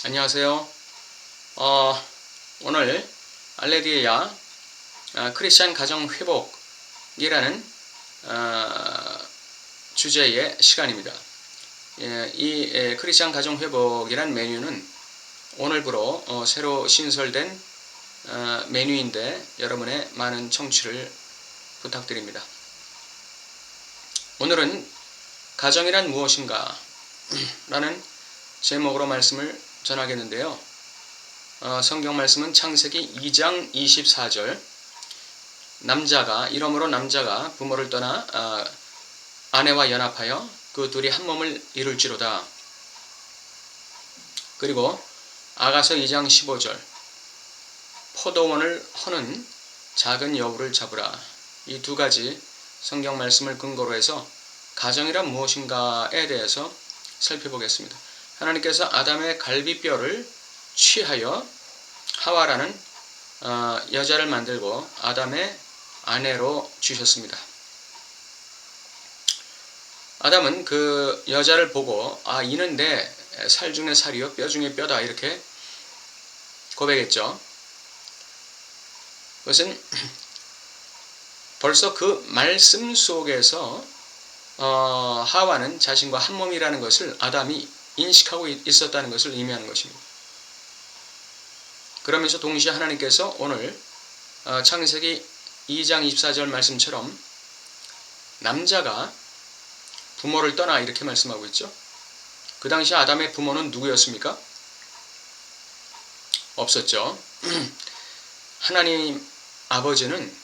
안녕하세요. 오늘 알레디에야 크리스찬 가정 회복이라는 주제의 시간입니다. 이 크리스찬 가정 회복이란 메뉴는 오늘부로 새로 신설된 메뉴인데 여러분의 많은 청취를 부탁드립니다. 오늘은 가정이란 무엇인가 라는 제목으로 말씀을 전하겠는데요. 성경 말씀은 창세기 2장 24절 이러므로 남자가 부모를 떠나 아내와 연합하여 그 둘이 한 몸을 이룰지로다. 그리고 아가서 2장 15절 포도원을 허는 작은 여우를 잡으라. 이 두 가지 성경 말씀을 근거로 해서 가정이란 무엇인가에 대해서 살펴보겠습니다. 하나님께서 아담의 갈비뼈를 취하여 하와라는 여자를 만들고 아담의 아내로 주셨습니다. 아담은 그 여자를 보고 이는 내 살 중에 살이요 뼈 중에 뼈다 이렇게 고백했죠. 그것은 벌써 그 말씀 속에서 하와는 자신과 한 몸이라는 것을 아담이 인식하고 있었다는 것을 의미하는 것입니다. 그러면서 동시에 하나님께서 오늘 창세기 2장 24절 말씀처럼 남자가 부모를 떠나 이렇게 말씀하고 있죠. 그 당시 아담의 부모는 누구였습니까? 없었죠. 하나님 아버지는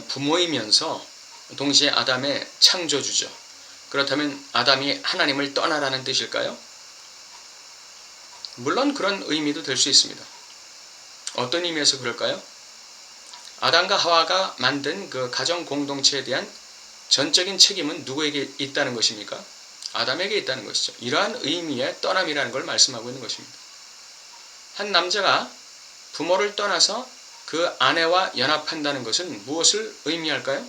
부모이면서 동시에 아담의 창조주죠. 그렇다면 아담이 하나님을 떠나라는 뜻일까요? 물론 그런 의미도 될 수 있습니다. 어떤 의미에서 그럴까요? 아담과 하와가 만든 그 가정 공동체에 대한 전적인 책임은 누구에게 있다는 것입니까? 아담에게 있다는 것이죠. 이러한 의미의 떠남이라는 걸 말씀하고 있는 것입니다. 한 남자가 부모를 떠나서 그 아내와 연합한다는 것은 무엇을 의미할까요?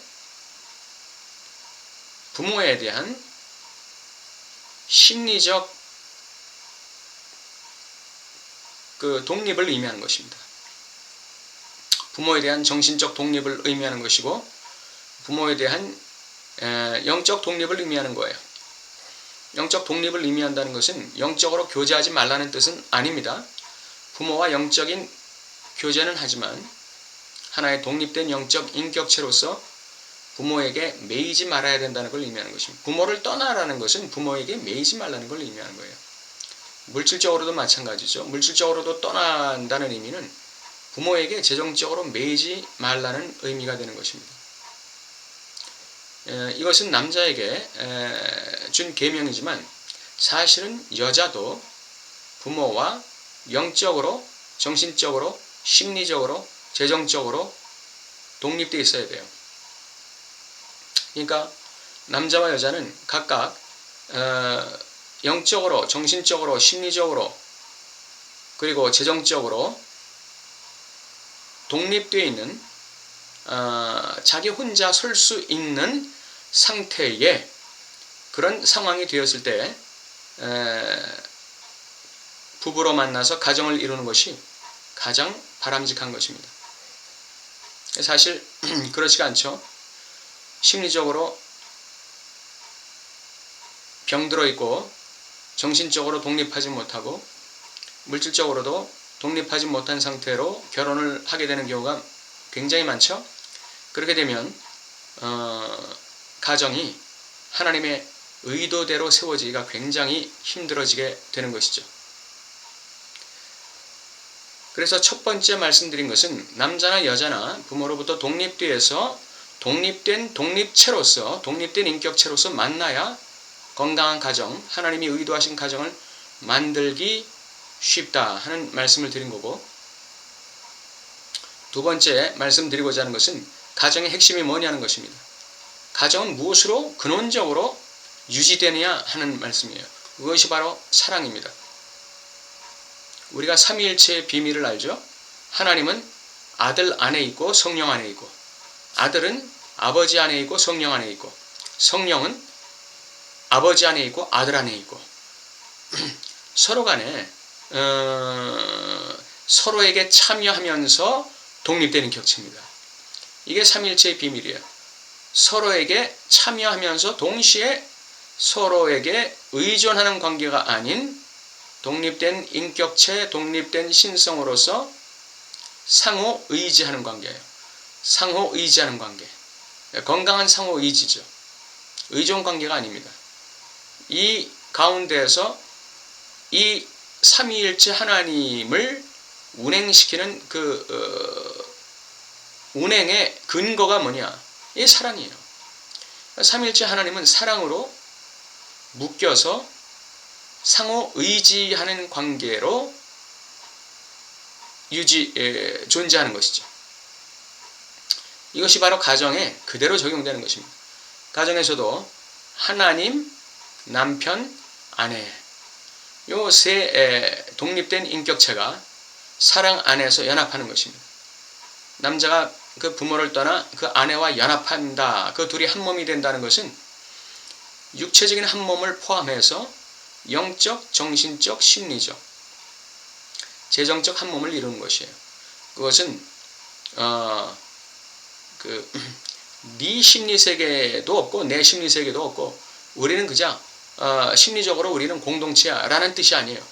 부모에 대한 심리적 독립을 의미하는 것입니다. 부모에 대한 정신적 독립을 의미하는 것이고 부모에 대한 영적 독립을 의미하는 거예요. 영적 독립을 의미한다는 것은 영적으로 교제하지 말라는 뜻은 아닙니다. 부모와 영적인 교제는 하지만 하나의 독립된 영적 인격체로서 부모에게 매이지 말아야 된다는 걸 의미하는 것입니다. 부모를 떠나라는 것은 부모에게 매이지 말라는 걸 의미하는 거예요. 물질적으로도 마찬가지죠. 물질적으로도 떠난다는 의미는 부모에게 재정적으로 매이지 말라는 의미가 되는 것입니다. 이것은 남자에게 준 계명이지만 사실은 여자도 부모와 영적으로, 정신적으로, 심리적으로, 재정적으로 독립되어 있어야 돼요. 그러니까 남자와 여자는 각각 영적으로, 정신적으로, 심리적으로 그리고 재정적으로 독립되어 있는 자기 혼자 설 수 있는 상태의 그런 상황이 되었을 때 부부로 만나서 가정을 이루는 것이 가장 바람직한 것입니다. 사실 그렇지가 않죠. 심리적으로 병들어 있고 정신적으로 독립하지 못하고 물질적으로도 독립하지 못한 상태로 결혼을 하게 되는 경우가 굉장히 많죠. 그렇게 되면 가정이 하나님의 의도대로 세워지기가 굉장히 힘들어지게 되는 것이죠. 그래서 첫 번째 말씀드린 것은 남자나 여자나 부모로부터 독립돼서 독립된 독립체로서 독립된 인격체로서 만나야 건강한 가정, 하나님이 의도하신 가정을 만들기 쉽다 하는 말씀을 드린 거고, 두 번째 말씀드리고자 하는 것은 가정의 핵심이 뭐냐는 것입니다. 가정은 무엇으로 근원적으로 유지되느냐 하는 말씀이에요. 그것이 바로 사랑입니다. 우리가 삼위일체의 비밀을 알죠. 하나님은 아들 안에 있고 성령 안에 있고, 아들은 아버지 안에 있고 성령 안에 있고, 성령은 아버지 안에 있고 아들 안에 있고 서로 간에 서로에게 참여하면서 독립되는 격체입니다. 이게 삼위일체의 비밀이에요. 서로에게 참여하면서 동시에 서로에게 의존하는 관계가 아닌 독립된 인격체, 독립된 신성으로서 상호 의지하는 관계예요. 상호 의지하는 관계. 건강한 상호 의지죠. 의존 관계가 아닙니다. 이 가운데에서 이 삼위일체 하나님을 운행시키는 운행의 근거가 뭐냐? 이 사랑이에요. 삼위일체 하나님은 사랑으로 묶여서 상호 의지하는 관계로 존재하는 것이죠. 이것이 바로 가정에 그대로 적용되는 것입니다. 가정에서도 하나님, 남편, 아내 요 세 독립된 인격체가 사랑 안에서 연합하는 것입니다. 남자가 그 부모를 떠나 그 아내와 연합한다. 그 둘이 한 몸이 된다는 것은 육체적인 한 몸을 포함해서 영적, 정신적, 심리적, 재정적 한 몸을 이루는 것이에요. 그것은 네 심리세계도 없고 내 심리세계도 없고 우리는 그저 심리적으로 우리는 공동체야 라는 뜻이 아니에요.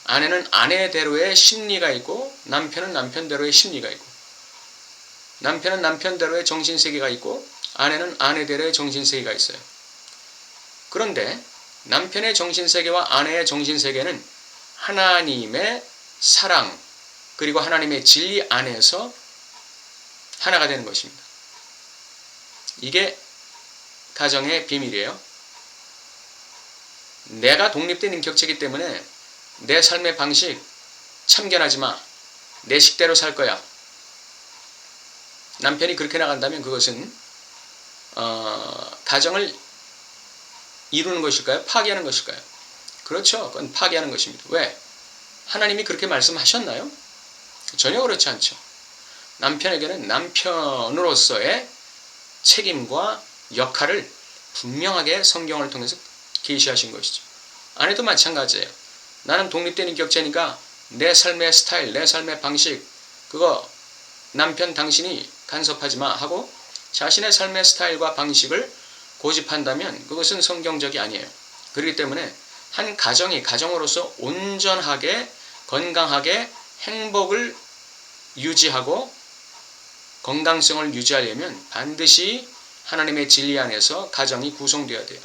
아내는 아내대로의 심리가 있고 남편은 남편대로의 심리가 있고 남편은 남편대로의 정신세계가 있고 아내는 아내대로의 정신세계가 있어요. 그런데 남편의 정신세계와 아내의 정신세계는 하나님의 사랑 그리고 하나님의 진리 안에서 하나가 되는 것입니다. 이게 가정의 비밀이에요. 내가 독립된 인격체이기 때문에 내 삶의 방식 참견하지 마. 내 식대로 살 거야. 남편이 그렇게 나간다면 그것은 가정을 이루는 것일까요? 파괴하는 것일까요? 그렇죠. 그건 파괴하는 것입니다. 왜? 하나님이 그렇게 말씀하셨나요? 전혀 그렇지 않죠. 남편에게는 남편으로서의 책임과 역할을 분명하게 성경을 통해서 계시하신 것이죠. 아내도 마찬가지예요. 나는 독립된 인격체니까 내 삶의 스타일, 내 삶의 방식 그거 남편 당신이 간섭하지 마 하고 자신의 삶의 스타일과 방식을 고집한다면 그것은 성경적이 아니에요. 그렇기 때문에 한 가정이 가정으로서 온전하게 건강하게 행복을 유지하고 건강성을 유지하려면 반드시 하나님의 진리 안에서 가정이 구성되어야 돼요.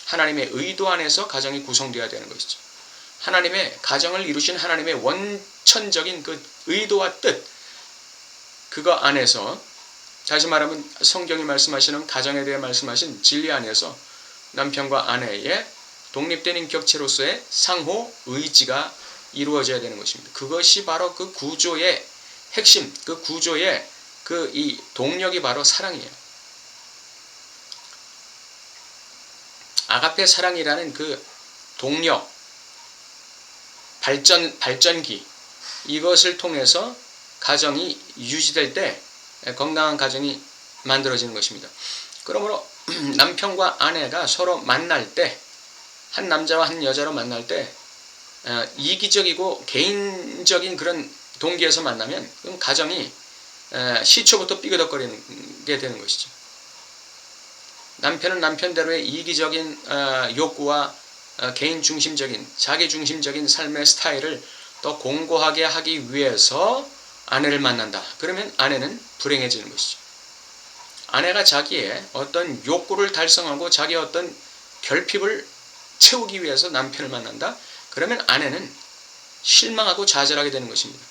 하나님의 의도 안에서 가정이 구성되어야 되는 것이죠. 하나님의 가정을 이루신 하나님의 원천적인 그 의도와 뜻 그거 안에서 다시 말하면 성경이 말씀하시는 가정에 대해 말씀하신 진리 안에서 남편과 아내의 독립된 인격체로서의 상호 의지가 이루어져야 되는 것입니다. 그것이 바로 그 구조의 핵심, 그 구조의 이 동력이 바로 사랑이에요. 아가페 사랑이라는 그 동력, 발전기 이것을 통해서 가정이 유지될 때 건강한 가정이 만들어지는 것입니다. 그러므로 남편과 아내가 서로 만날 때 한 남자와 한 여자로 만날 때 이기적이고 개인적인 그런 동기에서 만나면 그럼 가정이 시초부터 삐그덕거리게 되는 것이죠. 남편은 남편대로의 이기적인 욕구와 개인 중심적인 자기 중심적인 삶의 스타일을 더 공고하게 하기 위해서 아내를 만난다. 그러면 아내는 불행해지는 것이죠. 아내가 자기의 어떤 욕구를 달성하고 자기의 어떤 결핍을 채우기 위해서 남편을 만난다. 그러면 아내는 실망하고 좌절하게 되는 것입니다.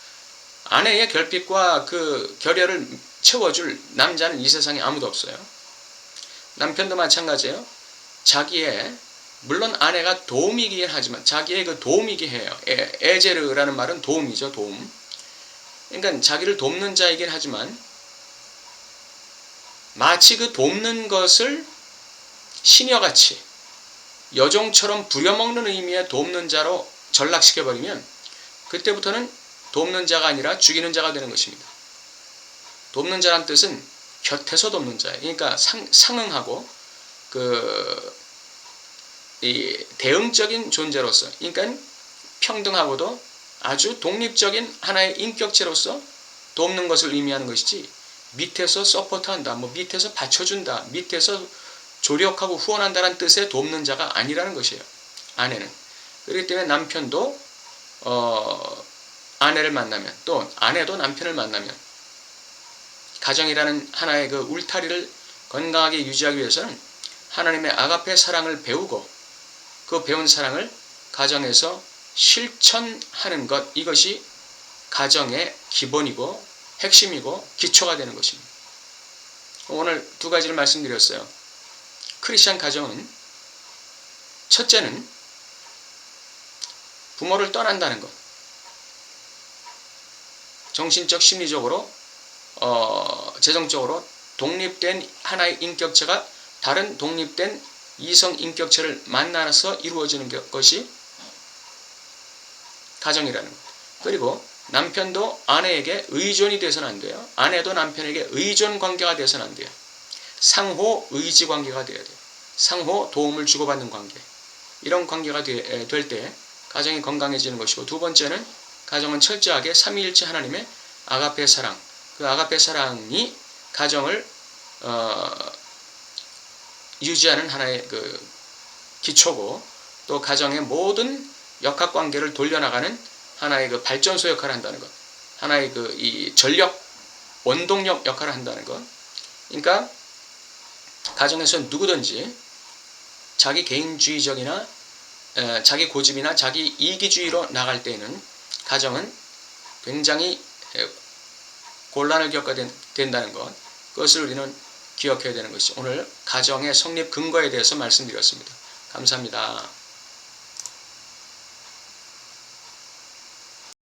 아내의 결핍과 그 결여를 채워줄 남자는 이 세상에 아무도 없어요. 남편도 마찬가지예요. 자기의 물론 아내가 도움이긴 하지만 자기의 그 도움이긴 해요. 에제르라는 말은 도움이죠. 도움. 그러니까 자기를 돕는 자이긴 하지만 마치 그 돕는 것을 시녀같이 여종처럼 부려먹는 의미의 돕는 자로 전락시켜버리면 그때부터는 돕는 자가 아니라 죽이는 자가 되는 것입니다. 돕는 자란 뜻은 곁에서 돕는 자예요. 그러니까 상응하고 이 대응적인 존재로서 그러니까 평등하고도 아주 독립적인 하나의 인격체로서 돕는 것을 의미하는 것이지, 밑에서 서포트한다, 밑에서 받쳐준다, 밑에서 조력하고 후원한다는 뜻의 돕는 자가 아니라는 것이에요. 아내는. 그렇기 때문에 남편도 아내를 만나면, 또 아내도 남편을 만나면 가정이라는 하나의 그 울타리를 건강하게 유지하기 위해서는 하나님의 아가페 사랑을 배우고 그 배운 사랑을 가정에서 실천하는 것, 이것이 가정의 기본이고 핵심이고 기초가 되는 것입니다. 오늘 두 가지를 말씀드렸어요. 크리스찬 가정은 첫째는 부모를 떠난다는 것. 정신적, 심리적으로, 재정적으로 독립된 하나의 인격체가 다른 독립된 이성 인격체를 만나서 이루어지는 것이 가정이라는 것. 그리고 남편도 아내에게 의존이 돼서는 안 돼요. 아내도 남편에게 의존 관계가 돼서는 안 돼요. 상호 의지 관계가 돼야 돼요. 상호 도움을 주고받는 관계. 이런 관계가 될 때 가정이 건강해지는 것이고, 두 번째는 가정은 철저하게 삼위일체 하나님의 아가페 사랑, 그 아가페 사랑이 가정을 유지하는 하나의 그 기초고, 또 가정의 모든 역학관계를 돌려나가는 하나의 그 발전소 역할을 한다는 것, 하나의 그 이 전력, 원동력 역할을 한다는 것. 그러니까 가정에서 누구든지 자기 개인주의적이나 자기 고집이나 자기 이기주의로 나갈 때에는 가정은 굉장히 곤란을 겪게 된다는 것, 그것을 우리는 기억해야 되는 것이죠. 오늘 가정의 성립 근거에 대해서 말씀드렸습니다. 감사합니다.